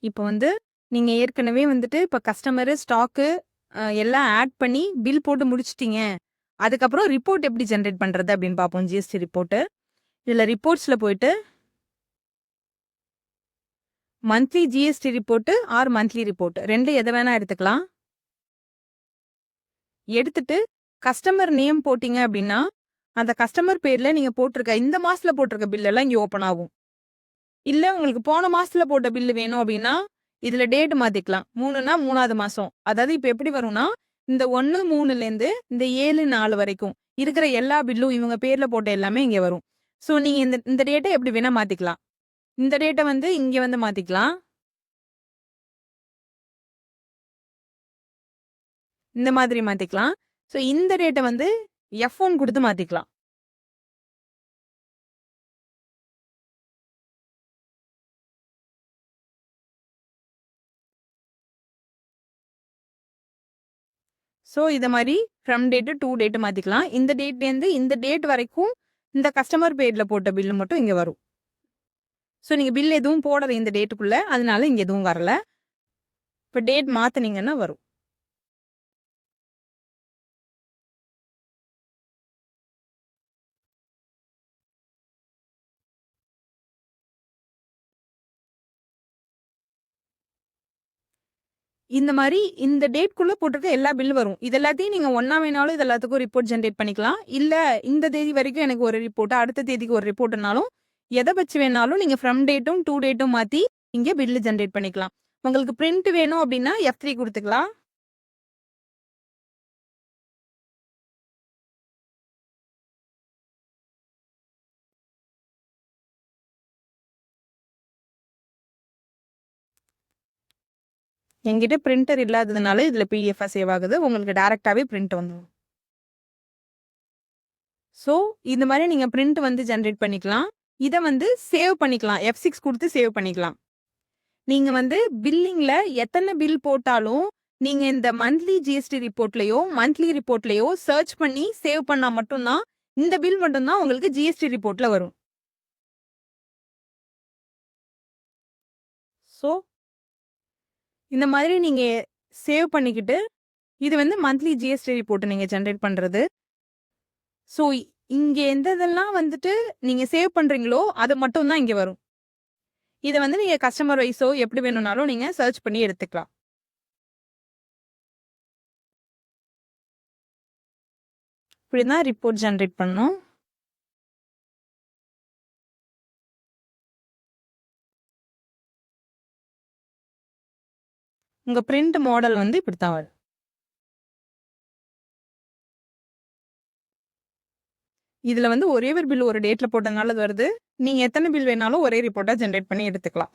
இப்போ வந்து நீங்க ஏற்கனவே வந்துட்டு இப்ப கஸ்டமரு, ஸ்டாக்கு எல்லாம் ஆட் பண்ணி பில் போட்டு முடிச்சுட்டீங்க. அதுக்கப்புறம் ரிப்போர்ட் எப்படி ஜெனரேட் பண்றது அப்படின்னு பார்ப்போம். GST report. இதுல ரிப்போர்ட்ஸ்ல போயிட்டு monthly GST report R monthly report 2 எத வேணா எடுத்துக்கலாம். எடுத்துட்டு கஸ்டமர் நேம் போட்டீங்க அப்படின்னா, அந்த கஸ்டமர் பேர்ல நீங்க போட்டிருக்க இந்த மாசத்துல போட்டிருக்க பில் எல்லாம் இங்க ஓப்பன் ஆகும். இல்ல உங்களுக்கு போன மாசத்துல போட்ட பில் வேணும் அப்படின்னா, இதுல டேட் மாத்திக்கலாம். 3னா 3வது மாசம். அதாவது இப்ப எப்படி வரும்னா, இந்த 1, 3லேருந்து இந்த 7, 4 வரைக்கும் இருக்கிற எல்லா பில்லும் இவங்க பேர்ல போட்ட எல்லாமே இங்க வரும். ஸோ நீங்க இந்த இந்த டேட்ட எப்படி வேணா மாத்திக்கலாம். இந்த டேட்ட வந்து இங்க வந்து மாத்திக்கலாம். இந்த மாதிரி மாத்திக்கலாம். ஸோ இந்த டேட்ட வந்து F1 குடுத்து மாத்திக்கலாம். ஸோ இத மாரி ஃப்ரம் டேட் டூ டேட் மாத்திக்கலாம். இந்த டேட்லேருந்து இந்த டேட் வரைக்கும் இந்த கஸ்டமர் பேர்ல போட்ட பில் மட்டும் இங்க வரும். ஸோ நீங்க பில் எதுவும் போடல இந்த டேட்டுக்குள்ள. அதனால இங்க எதுவும் வரல. இப்ப டேட் மாத்துனீங்கன்னா வரும். இந்த மாரி இந்த டேட்குள்ள போட்டிருக்க எல்லா பில் வரும். இது எல்லாத்தையும் நீங்க ஒண்ணா வேணாலும் இது எல்லாத்துக்கும் ரிப்போர்ட் ஜெனரேட் பண்ணிக்கலாம். இல்ல இந்த தேதி வரைக்கும் எனக்கு ஒரு ரிப்போர்ட், அடுத்த தேதிக்கு ஒரு ரிப்போர்ட்னாலும் எத வச்சு வேணாலும் நீங்க ஃப்ரம் டேட்டும், டூ டேட்டும் மாத்தி இங்க பில் ஜெனரேட் பண்ணிக்கலாம். உங்களுக்கு பிரிண்ட் வேணும் அப்படின்னா F3 குடுத்துக்கலாம். என்கிட்ட பிரிண்டர் இல்லாததுனால இதுல பிடிஎஃப் சேவ் ஆகுது. உங்களுக்கு டைரக்டாவே பிரிண்ட் வந்துரும். ஸோ இந்த மாரி நீங்க பிரிண்ட் வந்து ஜெனரேட் பண்ணிக்கலாம். இத வந்து சேவ் பண்ணிக்கலாம். F6 குடுத்து சேவ் பண்ணிக்கலாம். நீங்க வந்து பில்லிங்ல எத்தன பில் போட்டாலும், நீங்க இந்த மந்த்லி ஜிஎஸ்டி ரிப்போர்ட்லயோ, மந்த்லி ரிப்போர்ட்லயோ சர்ச் பண்ணி சேவ் பண்ணா மட்டும் தான், இந்த பில் மட்டும் தான் உங்களுக்கு ஜிஎஸ்டி ரிப்போர்ட்ல வரும். ஸோ இந்த மாதிரி நீங்க சேவ் பண்ணிக்கிட்டு, இது வந்து மந்த்லி ஜிஎஸ்டி ரிப்போர்ட் நீங்க ஜெனரேட் பண்றது. ஸோ இங்க எந்த இதெல்லாம் வந்துட்டு நீங்க சேவ் பண்றீங்களோ, அது மட்டும் தான் இங்க வரும். இத வந்து நீங்க கஸ்டமர் வைஸோ எப்படி வேணும்னாலும் நீங்க சர்ச் பண்ணி எடுத்துக்கலாம். இப்படி தான் ரிப்போர்ட் ஜெனரேட் பண்ணணும். உங்க பிரிண்ட் மாடல் வந்து இப்படித்தான் வரும். இதுல வந்து ஒரே ஒரு பில் ஒரு டேட்ல போட்டதுனால அது வருது. நீங்க எத்தனை பில் வேணாலும் ஒரே ரிப்போர்ட்டா ஜெனரேட் பண்ணி எடுத்துக்கலாம்.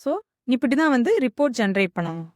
ஸோ இப்படி தான் வந்து ரிப்போர்ட் ஜெனரேட் பண்ணணும்.